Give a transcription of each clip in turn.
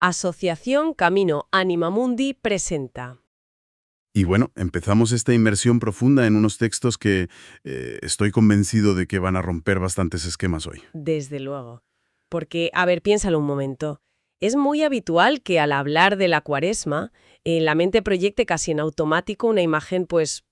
Asociación Camino Anima Mundi presenta. Y bueno, empezamos esta inmersión profunda en unos textos que estoy convencido de que van a romper bastantes esquemas hoy. Desde luego. Porque, a ver, piénsalo un momento. Es muy habitual que al hablar de la Cuaresma, la mente proyecte casi en automático una imagen, pues,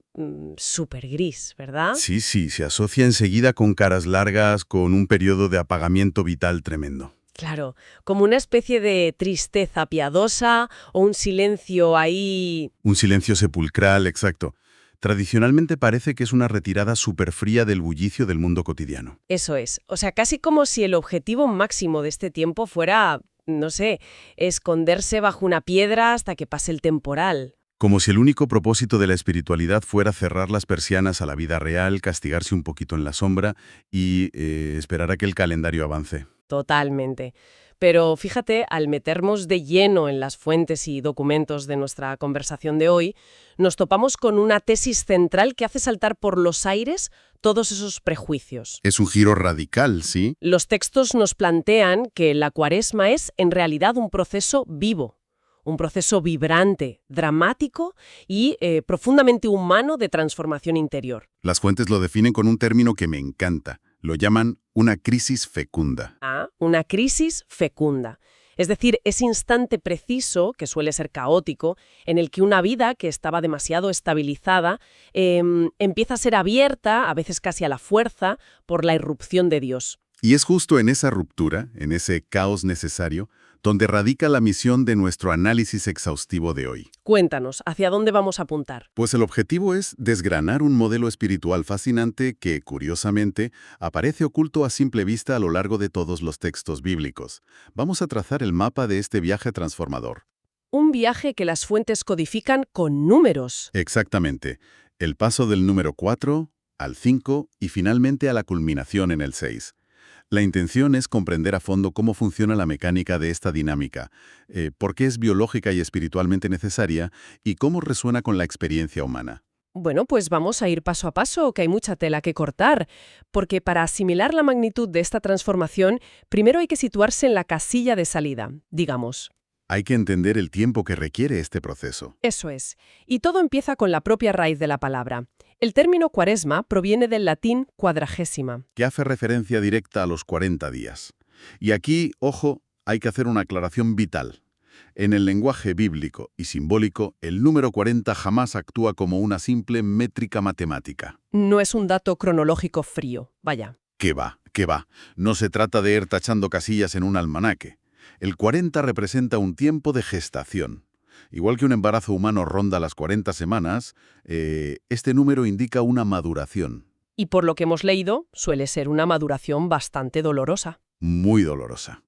súper gris, ¿verdad? Sí, se asocia enseguida con caras largas, con un periodo de apagamiento vital tremendo. Claro, como una especie de tristeza piadosa o un silencio ahí. Un silencio sepulcral, exacto. Tradicionalmente parece que es una retirada súper fría del bullicio del mundo cotidiano. Eso es. O sea, casi como si el objetivo máximo de este tiempo fuera, no sé, esconderse bajo una piedra hasta que pase el temporal. Como si el único propósito de la espiritualidad fuera cerrar las persianas a la vida real, castigarse un poquito en la sombra y esperar a que el calendario avance. Totalmente. Pero fíjate, al meternos de lleno en las fuentes y documentos de nuestra conversación de hoy, nos topamos con una tesis central que hace saltar por los aires todos esos prejuicios. Es un giro radical, ¿sí? Los textos nos plantean que la Cuaresma es, en realidad, un proceso vivo, un proceso vibrante, dramático y profundamente humano de transformación interior. Las fuentes lo definen con un término que me encanta. Lo llaman una crisis fecunda. Una crisis fecunda. Es decir, ese instante preciso, que suele ser caótico, en el que una vida que estaba demasiado estabilizada empieza a ser abierta, a veces casi a la fuerza, por la irrupción de Dios. Y es justo en esa ruptura, en ese caos necesario, donde radica la misión de nuestro análisis exhaustivo de hoy. Cuéntanos, ¿hacia dónde vamos a apuntar? Pues el objetivo es desgranar un modelo espiritual fascinante que, curiosamente, aparece oculto a simple vista a lo largo de todos los textos bíblicos. Vamos a trazar el mapa de este viaje transformador. Un viaje que las fuentes codifican con números. Exactamente. El paso del número 4 al 5 y finalmente a la culminación en el 6. La intención es comprender a fondo cómo funciona la mecánica de esta dinámica, por qué es biológica y espiritualmente necesaria y cómo resuena con la experiencia humana. Bueno, pues vamos a ir paso a paso, que hay mucha tela que cortar, porque para asimilar la magnitud de esta transformación, primero hay que situarse en la casilla de salida, digamos. Hay que entender el tiempo que requiere este proceso. Eso es. Y todo empieza con la propia raíz de la palabra. El término cuaresma proviene del latín cuadragésima. Que hace referencia directa a los 40 días. Y aquí, ojo, hay que hacer una aclaración vital. En el lenguaje bíblico y simbólico, el número 40 jamás actúa como una simple métrica matemática. No es un dato cronológico frío, vaya. ¿Qué va? ¿Qué va? No se trata de ir tachando casillas en un almanaque. El 40 representa un tiempo de gestación. Igual que un embarazo humano ronda las 40 semanas, este número indica una maduración. Y por lo que hemos leído, suele ser una maduración bastante dolorosa. Muy dolorosa.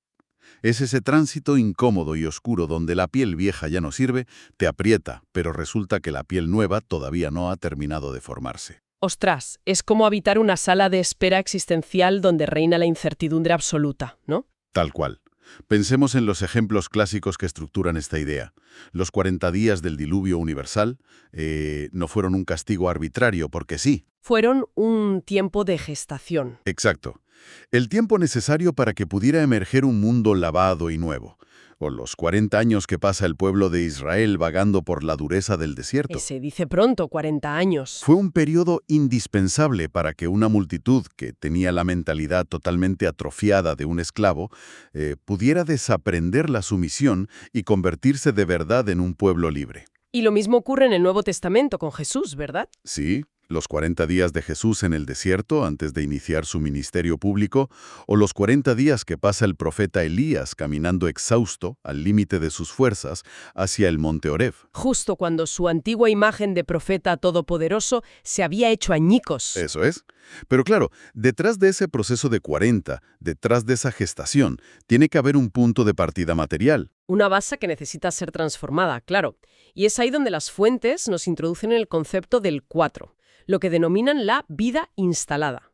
Es ese tránsito incómodo y oscuro donde la piel vieja ya no sirve, te aprieta, pero resulta que la piel nueva todavía no ha terminado de formarse. Ostras, es como habitar una sala de espera existencial donde reina la incertidumbre absoluta, ¿no? Tal cual. Pensemos en los ejemplos clásicos que estructuran esta idea. Los 40 días del diluvio universal no fueron un castigo arbitrario, porque sí. Fueron un tiempo de gestación. Exacto. El tiempo necesario para que pudiera emerger un mundo lavado y nuevo. O los 40 años que pasa el pueblo de Israel vagando por la dureza del desierto. Se dice pronto, 40 años. Fue un periodo indispensable para que una multitud que tenía la mentalidad totalmente atrofiada de un esclavo pudiera desaprender la sumisión y convertirse de verdad en un pueblo libre. Y lo mismo ocurre en el Nuevo Testamento con Jesús, ¿verdad? Sí, los 40 días de Jesús en el desierto antes de iniciar su ministerio público, o los 40 días que pasa el profeta Elías caminando exhausto, al límite de sus fuerzas, hacia el monte Horeb. Justo cuando su antigua imagen de profeta todopoderoso se había hecho añicos. Eso es. Pero claro, detrás de ese proceso de 40, detrás de esa gestación, tiene que haber un punto de partida material. Una base que necesita ser transformada, claro. Y es ahí donde las fuentes nos introducen el concepto del 4, lo que denominan la vida instalada.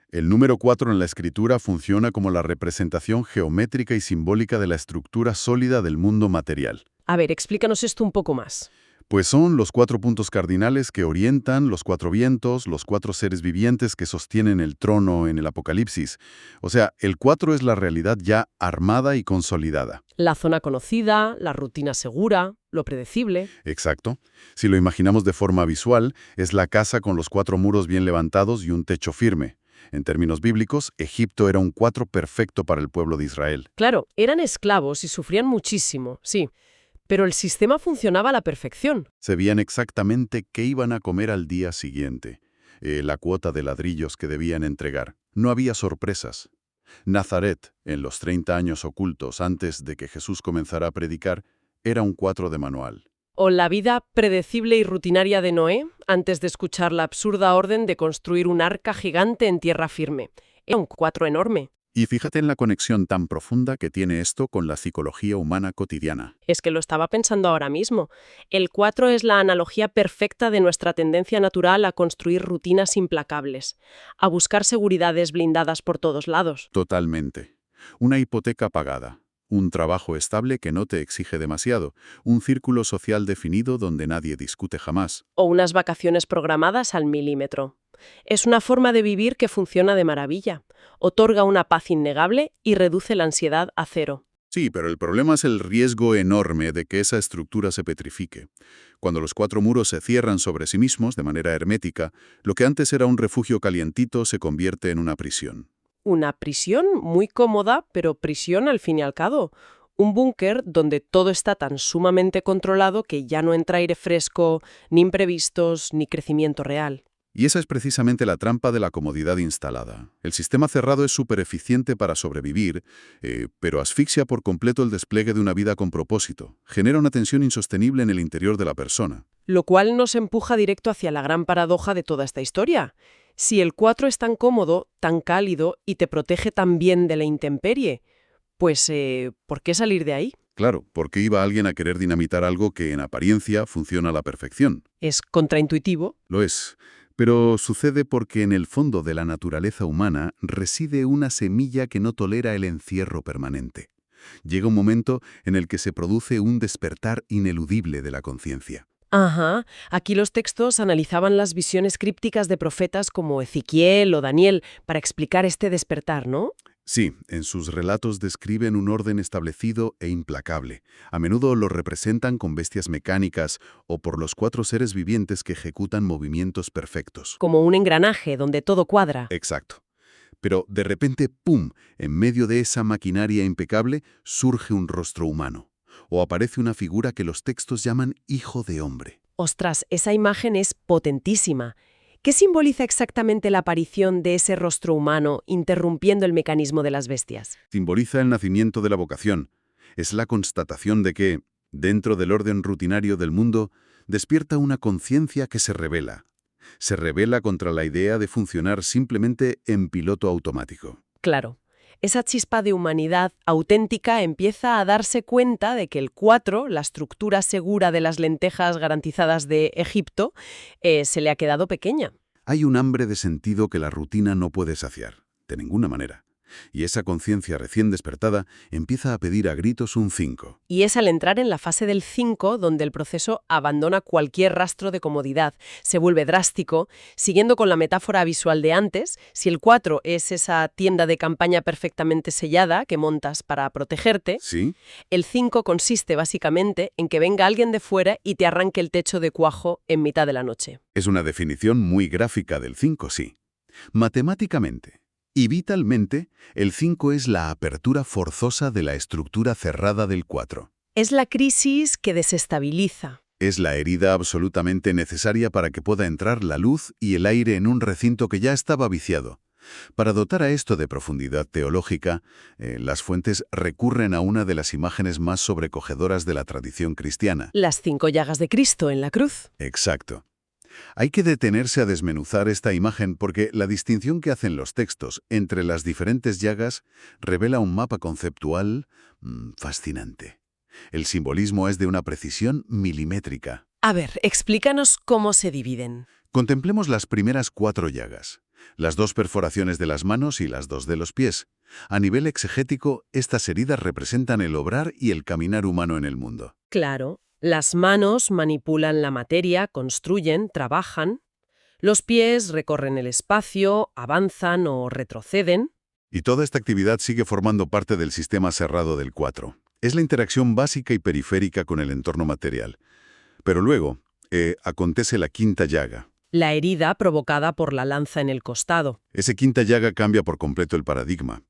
El número 4 en la escritura funciona como la representación geométrica y simbólica de la estructura sólida del mundo material. A ver, explícanos esto un poco más. Pues son los 4 puntos cardinales que orientan los 4 vientos, los 4 seres vivientes que sostienen el trono en el Apocalipsis. O sea, el 4 es la realidad ya armada y consolidada. La zona conocida, la rutina segura, lo predecible. Exacto. Si lo imaginamos de forma visual, es la casa con los 4 muros bien levantados y un techo firme. En términos bíblicos, Egipto era un 4 perfecto para el pueblo de Israel. Claro, eran esclavos y sufrían muchísimo, sí, pero el sistema funcionaba a la perfección. Sabían exactamente qué iban a comer al día siguiente, la cuota de ladrillos que debían entregar. No había sorpresas. Nazaret, en los 30 años ocultos antes de que Jesús comenzara a predicar, era un 4 de manual. O la vida predecible y rutinaria de Noé, antes de escuchar la absurda orden de construir un arca gigante en tierra firme. Era un 4 enorme. Y fíjate en la conexión tan profunda que tiene esto con la psicología humana cotidiana. Es que lo estaba pensando ahora mismo. El 4 es la analogía perfecta de nuestra tendencia natural a construir rutinas implacables, a buscar seguridades blindadas por todos lados. Totalmente. Una hipoteca pagada, un trabajo estable que no te exige demasiado, un círculo social definido donde nadie discute jamás. O unas vacaciones programadas al milímetro. Es una forma de vivir que funciona de maravilla, otorga una paz innegable y reduce la ansiedad a cero. Sí, pero el problema es el riesgo enorme de que esa estructura se petrifique. Cuando los 4 muros se cierran sobre sí mismos de manera hermética, lo que antes era un refugio calientito se convierte en una prisión. Una prisión muy cómoda, pero prisión al fin y al cabo. Un búnker donde todo está tan sumamente controlado que ya no entra aire fresco, ni imprevistos, ni crecimiento real. Y esa es precisamente la trampa de la comodidad instalada. El sistema cerrado es súper eficiente para sobrevivir, pero asfixia por completo el despliegue de una vida con propósito. Genera una tensión insostenible en el interior de la persona. Lo cual nos empuja directo hacia la gran paradoja de toda esta historia. Si el 4 es tan cómodo, tan cálido y te protege tan bien de la intemperie, pues ¿por qué salir de ahí? Claro, porque iba alguien a querer dinamitar algo que en apariencia funciona a la perfección. Es contraintuitivo. Lo es. Pero sucede porque en el fondo de la naturaleza humana reside una semilla que no tolera el encierro permanente. Llega un momento en el que se produce un despertar ineludible de la conciencia. Ajá, aquí los textos analizaban las visiones crípticas de profetas como Ezequiel o Daniel para explicar este despertar, ¿no? Sí, en sus relatos describen un orden establecido e implacable. A menudo lo representan con bestias mecánicas o por los 4 seres vivientes que ejecutan movimientos perfectos. Como un engranaje donde todo cuadra. Exacto. Pero de repente, ¡pum!, en medio de esa maquinaria impecable surge un rostro humano. O aparece una figura que los textos llaman hijo de hombre. Ostras, esa imagen es potentísima. ¿Qué simboliza exactamente la aparición de ese rostro humano interrumpiendo el mecanismo de las bestias? Simboliza el nacimiento de la vocación. Es la constatación de que, dentro del orden rutinario del mundo, despierta una conciencia que se rebela. Se rebela contra la idea de funcionar simplemente en piloto automático. Claro. Esa chispa de humanidad auténtica empieza a darse cuenta de que el 4, la estructura segura de las lentejas garantizadas de Egipto, se le ha quedado pequeña. Hay un hambre de sentido que la rutina no puede saciar, de ninguna manera. Y esa conciencia recién despertada empieza a pedir a gritos un 5. Y es al entrar en la fase del 5 donde el proceso abandona cualquier rastro de comodidad, se vuelve drástico. Siguiendo con la metáfora visual de antes, si el 4 es esa tienda de campaña perfectamente sellada que montas para protegerte, ¿Sí? el 5 consiste básicamente en que venga alguien de fuera y te arranque el techo de cuajo en mitad de la noche. Es una definición muy gráfica del 5, sí. Matemáticamente y vitalmente, el 5 es la apertura forzosa de la estructura cerrada del 4. Es la crisis que desestabiliza. Es la herida absolutamente necesaria para que pueda entrar la luz y el aire en un recinto que ya estaba viciado. Para dotar a esto de profundidad teológica, las fuentes recurren a una de las imágenes más sobrecogedoras de la tradición cristiana. Las 5 llagas de Cristo en la cruz. Exacto. Hay que detenerse a desmenuzar esta imagen porque la distinción que hacen los textos entre las diferentes llagas revela un mapa conceptual fascinante. El simbolismo es de una precisión milimétrica. A ver, explícanos cómo se dividen. Contemplemos las primeras 4 llagas, las 2 perforaciones de las manos y las 2 de los pies. A nivel exegético, estas heridas representan el obrar y el caminar humano en el mundo. Claro. Las manos manipulan la materia, construyen, trabajan. Los pies recorren el espacio, avanzan o retroceden. Y toda esta actividad sigue formando parte del sistema cerrado del 4. Es la interacción básica y periférica con el entorno material. Pero luego, acontece la quinta llaga. La herida provocada por la lanza en el costado. Esa quinta llaga cambia por completo el paradigma.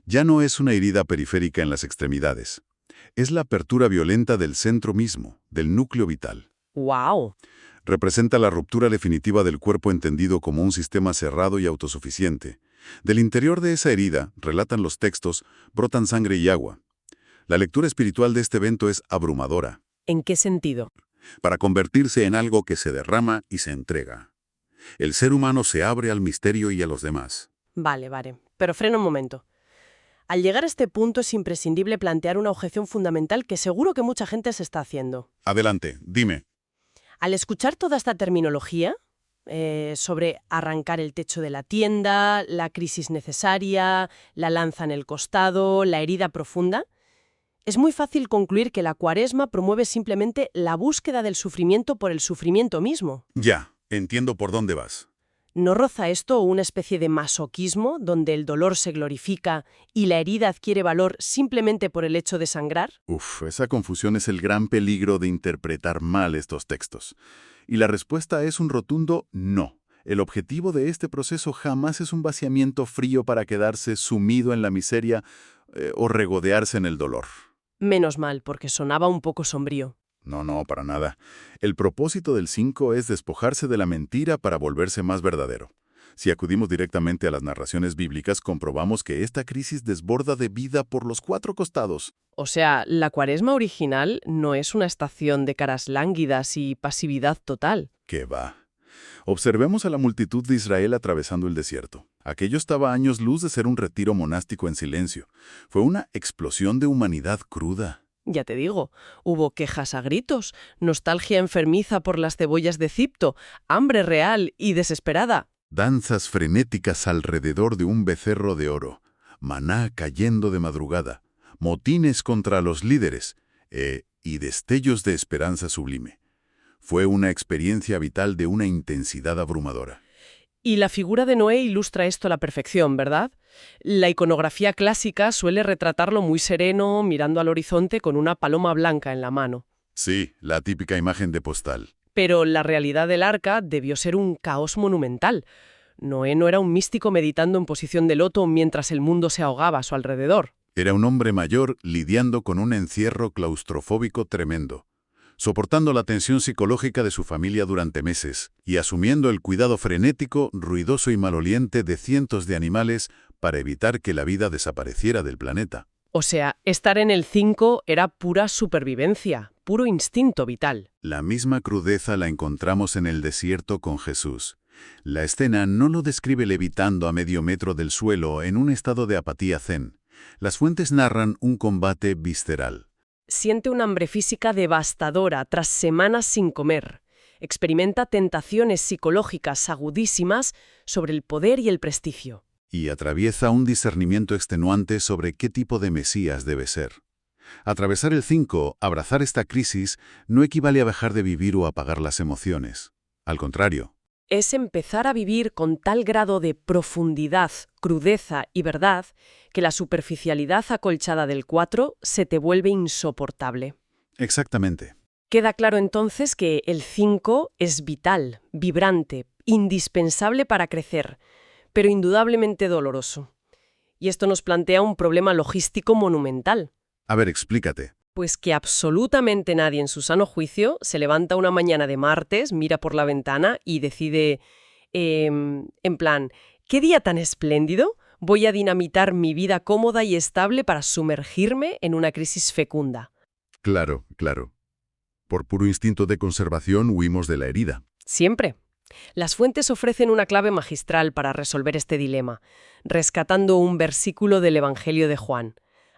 Ya no es una herida periférica en las extremidades. Es la apertura violenta del centro mismo, del núcleo vital. ¡Wow! Representa la ruptura definitiva del cuerpo entendido como un sistema cerrado y autosuficiente. Del interior de esa herida, relatan los textos, brotan sangre y agua. La lectura espiritual de este evento es abrumadora. ¿En qué sentido? Para convertirse en algo que se derrama y se entrega. El ser humano se abre al misterio y a los demás. Vale, pero frena un momento. Al llegar a este punto es imprescindible plantear una objeción fundamental que seguro que mucha gente se está haciendo. Adelante, dime. Al escuchar toda esta terminología sobre arrancar el techo de la tienda, la crisis necesaria, la lanza en el costado, la herida profunda, es muy fácil concluir que la Cuaresma promueve simplemente la búsqueda del sufrimiento por el sufrimiento mismo. Ya, entiendo por dónde vas. ¿No roza esto una especie de masoquismo donde el dolor se glorifica y la herida adquiere valor simplemente por el hecho de sangrar? Esa confusión es el gran peligro de interpretar mal estos textos. Y la respuesta es un rotundo no. El objetivo de este proceso jamás es un vaciamiento frío para quedarse sumido en la miseria o regodearse en el dolor. Menos mal, porque sonaba un poco sombrío. No, para nada. El propósito del 5 es despojarse de la mentira para volverse más verdadero. Si acudimos directamente a las narraciones bíblicas, comprobamos que esta crisis desborda de vida por los 4 costados. O sea, la Cuaresma original no es una estación de caras lánguidas y pasividad total. ¿Qué va? Observemos a la multitud de Israel atravesando el desierto. Aquello estaba a años luz de ser un retiro monástico en silencio. Fue una explosión de humanidad cruda. Ya te digo, hubo quejas a gritos, nostalgia enfermiza por las cebollas de Egipto, hambre real y desesperada. Danzas frenéticas alrededor de un becerro de oro, maná cayendo de madrugada, motines contra los líderes y destellos de esperanza sublime. Fue una experiencia vital de una intensidad abrumadora. Y la figura de Noé ilustra esto a la perfección, ¿verdad? La iconografía clásica suele retratarlo muy sereno, mirando al horizonte con una paloma blanca en la mano. Sí, la típica imagen de postal. Pero la realidad del arca debió ser un caos monumental. Noé no era un místico meditando en posición de loto mientras el mundo se ahogaba a su alrededor. Era un hombre mayor lidiando con un encierro claustrofóbico tremendo, soportando la tensión psicológica de su familia durante meses y asumiendo el cuidado frenético, ruidoso y maloliente de cientos de animales para evitar que la vida desapareciera del planeta. O sea, estar en el 5 era pura supervivencia, puro instinto vital. La misma crudeza la encontramos en el desierto con Jesús. La escena no lo describe levitando a medio metro del suelo en un estado de apatía zen. Las fuentes narran un combate visceral. Siente una hambre física devastadora tras semanas sin comer. Experimenta tentaciones psicológicas agudísimas sobre el poder y el prestigio. Y atraviesa un discernimiento extenuante sobre qué tipo de Mesías debe ser. Atravesar el 5, abrazar esta crisis, no equivale a dejar de vivir o apagar las emociones. Al contrario. Es empezar a vivir con tal grado de profundidad, crudeza y verdad que la superficialidad acolchada del 4 se te vuelve insoportable. Exactamente. Queda claro entonces que el 5 es vital, vibrante, indispensable para crecer, pero indudablemente doloroso. Y esto nos plantea un problema logístico monumental. A ver, explícate. Pues que absolutamente nadie en su sano juicio se levanta una mañana de martes, mira por la ventana y decide, en plan, ¿qué día tan espléndido? Voy a dinamitar mi vida cómoda y estable para sumergirme en una crisis fecunda. Claro. Por puro instinto de conservación huimos de la herida. Siempre. Las fuentes ofrecen una clave magistral para resolver este dilema, rescatando un versículo del Evangelio de Juan,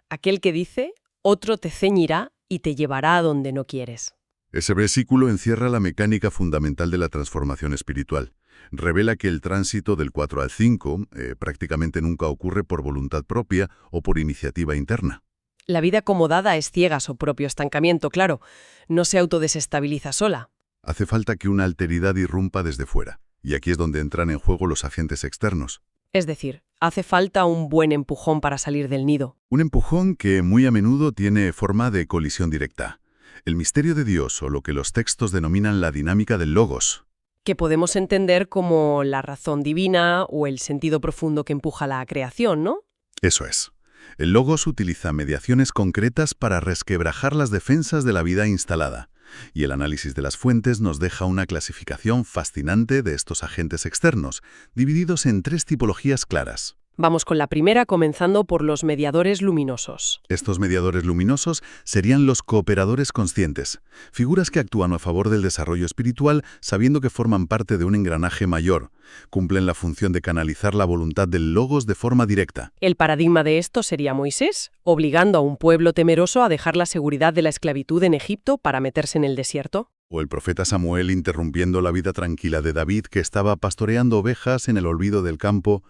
aquel que dice: «Otro te ceñirá y te llevará a donde no quieres». Ese versículo encierra la mecánica fundamental de la transformación espiritual. Revela que el tránsito del 4 al 5 prácticamente nunca ocurre por voluntad propia o por iniciativa interna. La vida acomodada es ciega a su propio estancamiento, claro. No se autodesestabiliza sola. Hace falta que una alteridad irrumpa desde fuera. Y aquí es donde entran en juego los agentes externos. Es decir, hace falta un buen empujón para salir del nido. Un empujón que muy a menudo tiene forma de colisión directa. El misterio de Dios, o lo que los textos denominan la dinámica del logos. Que podemos entender como la razón divina o el sentido profundo que empuja la creación, ¿no? Eso es. El logos utiliza mediaciones concretas para resquebrajar las defensas de la vida instalada. Y el análisis de las fuentes nos deja una clasificación fascinante de estos agentes externos, divididos en 3 tipologías claras. Vamos con la primera, comenzando por los mediadores luminosos. Estos mediadores luminosos serían los cooperadores conscientes, figuras que actúan a favor del desarrollo espiritual sabiendo que forman parte de un engranaje mayor, cumplen la función de canalizar la voluntad del logos de forma directa. El paradigma de esto sería Moisés, obligando a un pueblo temeroso a dejar la seguridad de la esclavitud en Egipto para meterse en el desierto. O el profeta Samuel interrumpiendo la vida tranquila de David, que estaba pastoreando ovejas en el olvido del campo,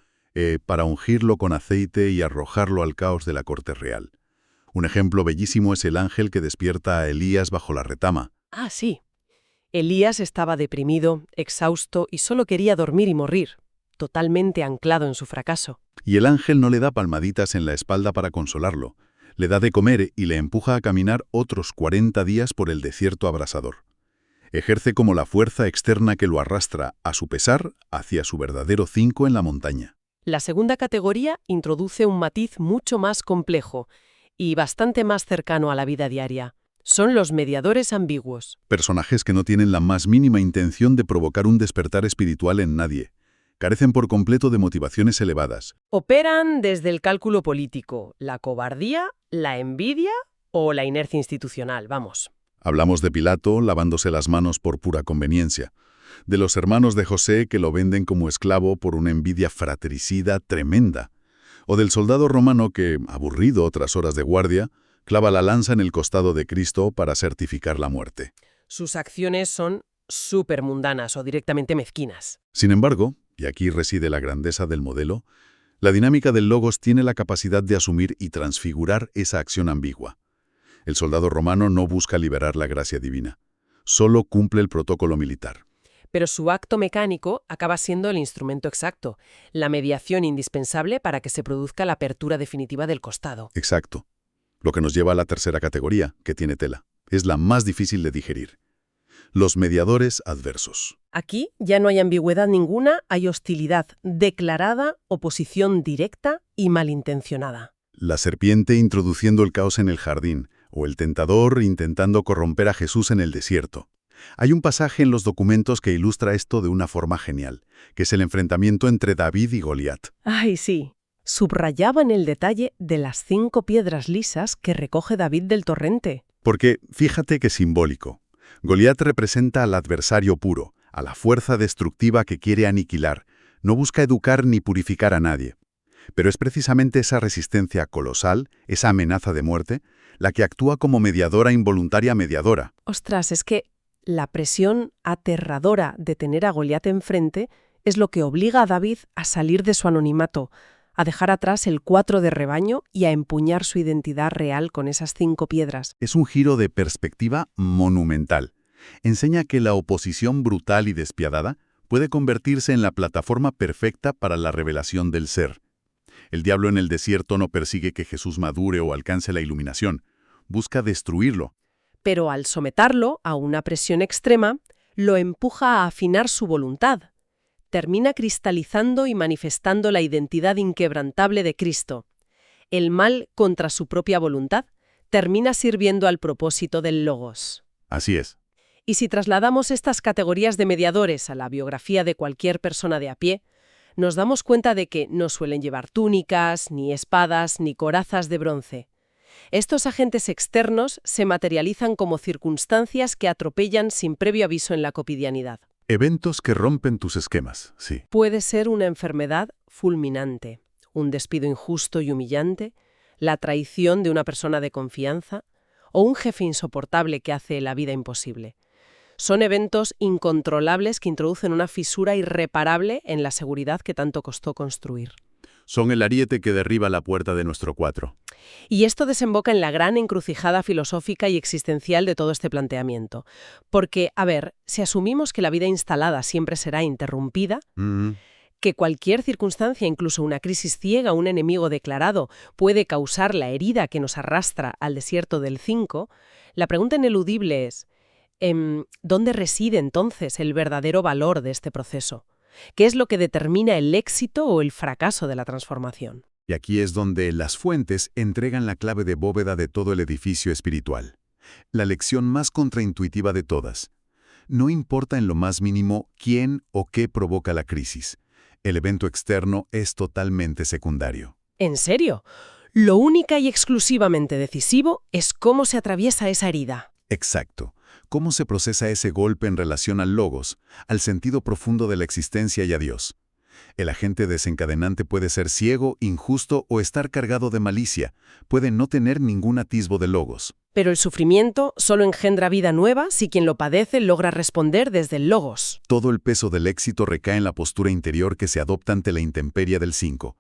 para ungirlo con aceite y arrojarlo al caos de la corte real. Un ejemplo bellísimo es el ángel que despierta a Elías bajo la retama. Ah, sí. Elías estaba deprimido, exhausto y solo quería dormir y morir, totalmente anclado en su fracaso. Y el ángel no le da palmaditas en la espalda para consolarlo. Le da de comer y le empuja a caminar otros 40 días por el desierto abrasador. Ejerce como la fuerza externa que lo arrastra, a su pesar, hacia su verdadero cinco en la montaña. La segunda categoría introduce un matiz mucho más complejo y bastante más cercano a la vida diaria. Son los mediadores ambiguos. Personajes que no tienen la más mínima intención de provocar un despertar espiritual en nadie. Carecen por completo de motivaciones elevadas. Operan desde el cálculo político, la cobardía, la envidia o la inercia institucional, vamos. Hablamos de Pilato lavándose las manos por pura conveniencia. De los hermanos de José que lo venden como esclavo por una envidia fratricida tremenda. O del soldado romano que, aburrido tras horas de guardia, clava la lanza en el costado de Cristo para certificar la muerte. Sus acciones son súper mundanas o directamente mezquinas. Sin embargo, y aquí reside la grandeza del modelo, la dinámica del logos tiene la capacidad de asumir y transfigurar esa acción ambigua. El soldado romano no busca liberar la gracia divina, solo cumple el protocolo militar. Pero su acto mecánico acaba siendo el instrumento exacto, la mediación indispensable para que se produzca la apertura definitiva del costado. Exacto. Lo que nos lleva a la tercera categoría, que tiene tela. Es la más difícil de digerir. Los mediadores adversos. Aquí ya no hay ambigüedad ninguna, hay hostilidad declarada, oposición directa y malintencionada. La serpiente introduciendo el caos en el jardín, o el tentador intentando corromper a Jesús en el desierto. Hay un pasaje en los documentos que ilustra esto de una forma genial, que es el enfrentamiento entre David y Goliat. ¡Ay, sí! Subrayaban el detalle de las 5 piedras lisas que recoge David del torrente. Porque, fíjate qué simbólico. Goliat representa al adversario puro, a la fuerza destructiva que quiere aniquilar. No busca educar ni purificar a nadie. Pero es precisamente esa resistencia colosal, esa amenaza de muerte, la que actúa como mediadora involuntaria mediadora. Ostras, es que la presión aterradora de tener a Goliat enfrente es lo que obliga a David a salir de su anonimato, a dejar atrás el 4 de rebaño y a empuñar su identidad real con esas 5 piedras. Es un giro de perspectiva monumental. Enseña que la oposición brutal y despiadada puede convertirse en la plataforma perfecta para la revelación del ser. El diablo en el desierto no persigue que Jesús madure o alcance la iluminación, busca destruirlo. Pero al someterlo a una presión extrema, lo empuja a afinar su voluntad. Termina cristalizando y manifestando la identidad inquebrantable de Cristo. El mal contra su propia voluntad termina sirviendo al propósito del logos. Así es. Y si trasladamos estas categorías de mediadores a la biografía de cualquier persona de a pie, nos damos cuenta de que no suelen llevar túnicas, ni espadas, ni corazas de bronce. Estos agentes externos se materializan como circunstancias que atropellan sin previo aviso en la cotidianidad. Eventos que rompen tus esquemas, sí. Puede ser una enfermedad fulminante, un despido injusto y humillante, la traición de una persona de confianza o un jefe insoportable que hace la vida imposible. Son eventos incontrolables que introducen una fisura irreparable en la seguridad que tanto costó construir. Son el ariete que derriba la puerta de nuestro 4. Y esto desemboca en la gran encrucijada filosófica y existencial de todo este planteamiento. Porque, a ver, si asumimos que la vida instalada siempre será interrumpida, que cualquier circunstancia, incluso una crisis ciega, un enemigo declarado, puede causar la herida que nos arrastra al desierto del 5, la pregunta ineludible es, ¿dónde reside entonces el verdadero valor de este proceso? ¿Qué es lo que determina el éxito o el fracaso de la transformación? Y aquí es donde las fuentes entregan la clave de bóveda de todo el edificio espiritual. La lección más contraintuitiva de todas. No importa en lo más mínimo quién o qué provoca la crisis. El evento externo es totalmente secundario. ¿En serio? Lo única y exclusivamente decisivo es cómo se atraviesa esa herida. Exacto. ¿Cómo se procesa ese golpe en relación al logos, al sentido profundo de la existencia y a Dios? El agente desencadenante puede ser ciego, injusto o estar cargado de malicia. Puede no tener ningún atisbo de logos. Pero el sufrimiento solo engendra vida nueva si quien lo padece logra responder desde el logos. Todo el peso del éxito recae en la postura interior que se adopta ante la intemperie del 5.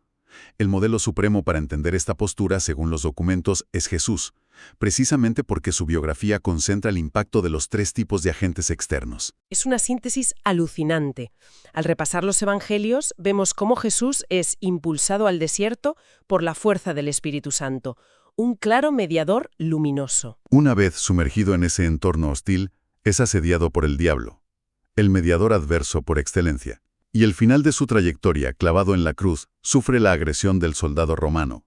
El modelo supremo para entender esta postura, según los documentos, es Jesús, precisamente porque su biografía concentra el impacto de los 3 tipos de agentes externos. Es una síntesis alucinante. Al repasar los evangelios, vemos cómo Jesús es impulsado al desierto por la fuerza del Espíritu Santo, un claro mediador luminoso. Una vez sumergido en ese entorno hostil, es asediado por el diablo, el mediador adverso por excelencia. Y el final de su trayectoria, clavado en la cruz, sufre la agresión del soldado romano,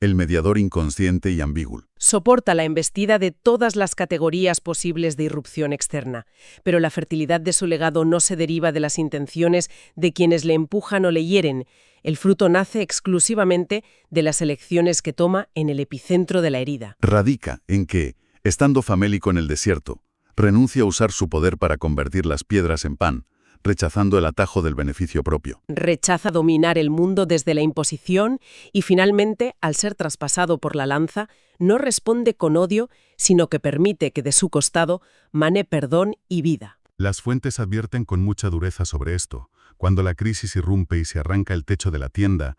el mediador inconsciente y ambiguo. Soporta la embestida de todas las categorías posibles de irrupción externa, pero la fertilidad de su legado no se deriva de las intenciones de quienes le empujan o le hieren. El fruto nace exclusivamente de las elecciones que toma en el epicentro de la herida. Radica en que, estando famélico en el desierto, renuncia a usar su poder para convertir las piedras en pan, rechazando el atajo del beneficio propio. Rechaza dominar el mundo desde la imposición y finalmente, al ser traspasado por la lanza, no responde con odio, sino que permite que de su costado mane perdón y vida. Las fuentes advierten con mucha dureza sobre esto. Cuando la crisis irrumpe y se arranca el techo de la tienda,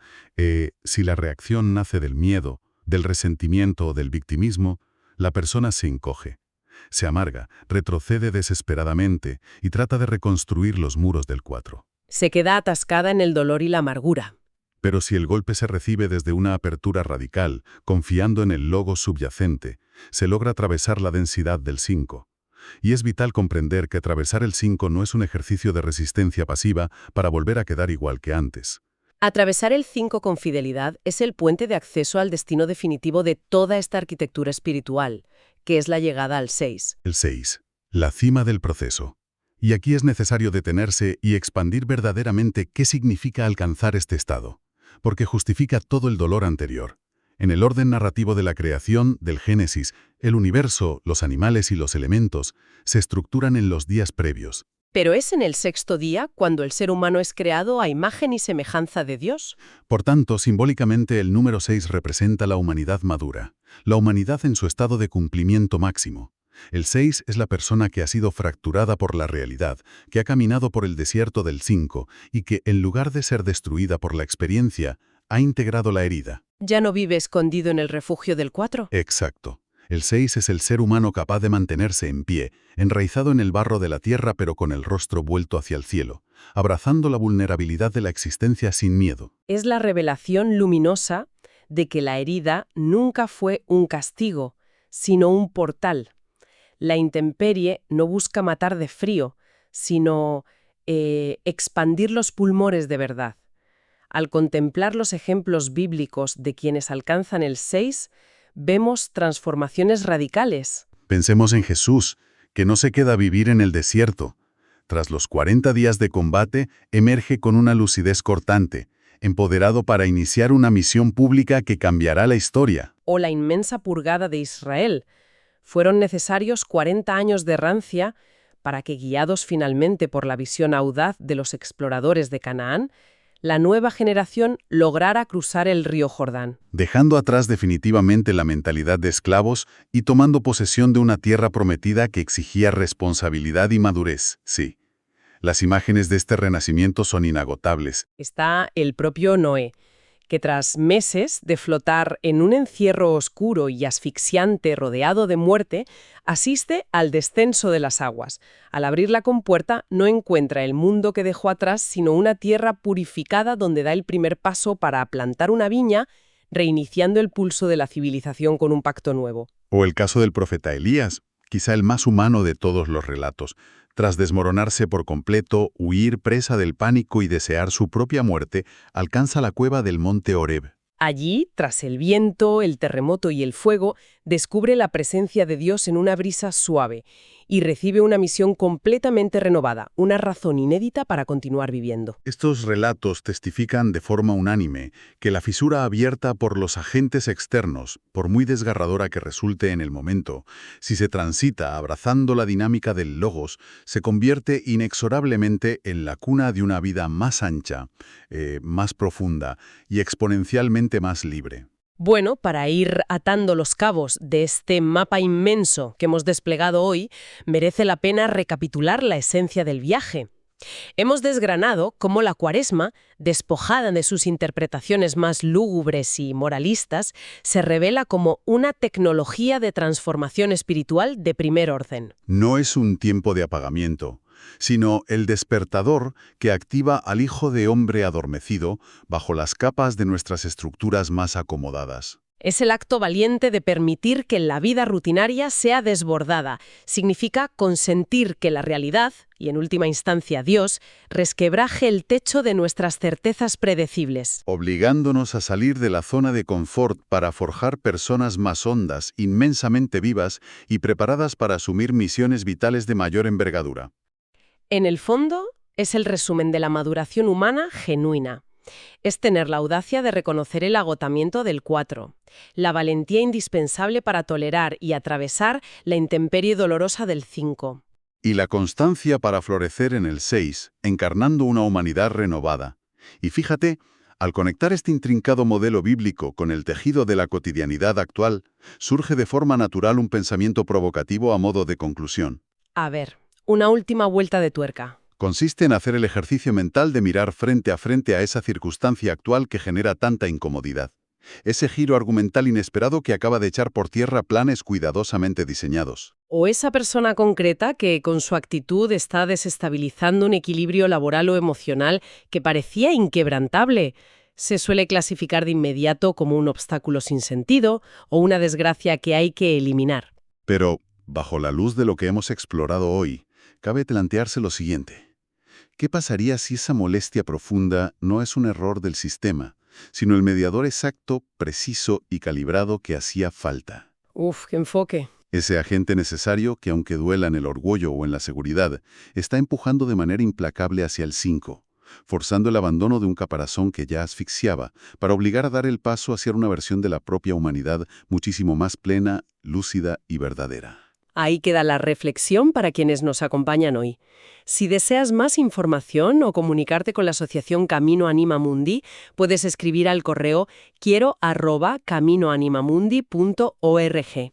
si la reacción nace del miedo, del resentimiento o del victimismo, la persona se encoge. Se amarga, retrocede desesperadamente y trata de reconstruir los muros del 4. Se queda atascada en el dolor y la amargura. Pero si el golpe se recibe desde una apertura radical, confiando en el logos subyacente, se logra atravesar la densidad del 5. Y es vital comprender que atravesar el 5 no es un ejercicio de resistencia pasiva para volver a quedar igual que antes. Atravesar el 5 con fidelidad es el puente de acceso al destino definitivo de toda esta arquitectura espiritual, que es la llegada al 6. El 6. La cima del proceso. Y aquí es necesario detenerse y expandir verdaderamente qué significa alcanzar este estado, porque justifica todo el dolor anterior. En el orden narrativo de la creación, del Génesis, el universo, los animales y los elementos se estructuran en los días previos. Pero es en el 6º día cuando el ser humano es creado a imagen y semejanza de Dios. Por tanto, simbólicamente el número 6 representa la humanidad madura, la humanidad en su estado de cumplimiento máximo. El 6 es la persona que ha sido fracturada por la realidad, que ha caminado por el desierto del 5 y que, en lugar de ser destruida por la experiencia, ha integrado la herida. ¿Ya no vive escondido en el refugio del 4? Exacto. El 6 es el ser humano capaz de mantenerse en pie, enraizado en el barro de la tierra pero con el rostro vuelto hacia el cielo, abrazando la vulnerabilidad de la existencia sin miedo. Es la revelación luminosa de que la herida nunca fue un castigo, sino un portal. La intemperie no busca matar de frío, sino expandir los pulmones de verdad. Al contemplar los ejemplos bíblicos de quienes alcanzan el 6, vemos transformaciones radicales. Pensemos en Jesús, que no se queda a vivir en el desierto. Tras los 40 días de combate, emerge con una lucidez cortante, empoderado para iniciar una misión pública que cambiará la historia. O la inmensa purgada de Israel. Fueron necesarios 40 años de errancia para que, guiados finalmente por la visión audaz de los exploradores de Canaán, la nueva generación lograra cruzar el río Jordán. Dejando atrás definitivamente la mentalidad de esclavos y tomando posesión de una tierra prometida que exigía responsabilidad y madurez. Sí, las imágenes de este renacimiento son inagotables. Está el propio Noé, que tras meses de flotar en un encierro oscuro y asfixiante rodeado de muerte, asiste al descenso de las aguas. Al abrir la compuerta no encuentra el mundo que dejó atrás, sino una tierra purificada donde da el primer paso para plantar una viña, reiniciando el pulso de la civilización con un pacto nuevo. O el caso del profeta Elías, quizá el más humano de todos los relatos. Tras desmoronarse por completo, huir presa del pánico y desear su propia muerte, alcanza la cueva del monte Horeb. Allí, tras el viento, el terremoto y el fuego, descubre la presencia de Dios en una brisa suave y recibe una misión completamente renovada, una razón inédita para continuar viviendo. Estos relatos testifican de forma unánime que la fisura abierta por los agentes externos, por muy desgarradora que resulte en el momento, si se transita abrazando la dinámica del logos, se convierte inexorablemente en la cuna de una vida más ancha, más profunda y exponencialmente más libre. Bueno, para ir atando los cabos de este mapa inmenso que hemos desplegado hoy, merece la pena recapitular la esencia del viaje. Hemos desgranado cómo la Cuaresma, despojada de sus interpretaciones más lúgubres y moralistas, se revela como una tecnología de transformación espiritual de primer orden. No es un tiempo de apagamiento, sino el despertador que activa al Hijo de Hombre adormecido bajo las capas de nuestras estructuras más acomodadas. Es el acto valiente de permitir que la vida rutinaria sea desbordada. Significa consentir que la realidad, y en última instancia Dios, resquebraje el techo de nuestras certezas predecibles. Obligándonos a salir de la zona de confort para forjar personas más hondas, inmensamente vivas y preparadas para asumir misiones vitales de mayor envergadura. En el fondo, es el resumen de la maduración humana genuina. Es tener la audacia de reconocer el agotamiento del 4, la valentía indispensable para tolerar y atravesar la intemperie dolorosa del 5. Y la constancia para florecer en el 6, encarnando una humanidad renovada. Y fíjate, al conectar este intrincado modelo bíblico con el tejido de la cotidianidad actual, surge de forma natural un pensamiento provocativo a modo de conclusión. A ver, una última vuelta de tuerca. Consiste en hacer el ejercicio mental de mirar frente a esa circunstancia actual que genera tanta incomodidad. Ese giro argumental inesperado que acaba de echar por tierra planes cuidadosamente diseñados. O esa persona concreta que con su actitud está desestabilizando un equilibrio laboral o emocional que parecía inquebrantable. Se suele clasificar de inmediato como un obstáculo sin sentido o una desgracia que hay que eliminar. Pero, bajo la luz de lo que hemos explorado hoy, cabe plantearse lo siguiente. ¿Qué pasaría si esa molestia profunda no es un error del sistema, sino el mediador exacto, preciso y calibrado que hacía falta? Uf, qué enfoque. Ese agente necesario que, aunque duela en el orgullo o en la seguridad, está empujando de manera implacable hacia el 5, forzando el abandono de un caparazón que ya asfixiaba, para obligar a dar el paso hacia una versión de la propia humanidad muchísimo más plena, lúcida y verdadera. Ahí queda la reflexión para quienes nos acompañan hoy. Si deseas más información o comunicarte con la asociación Camino Anima Mundi, puedes escribir al correo quiero@caminoanimamundi.org.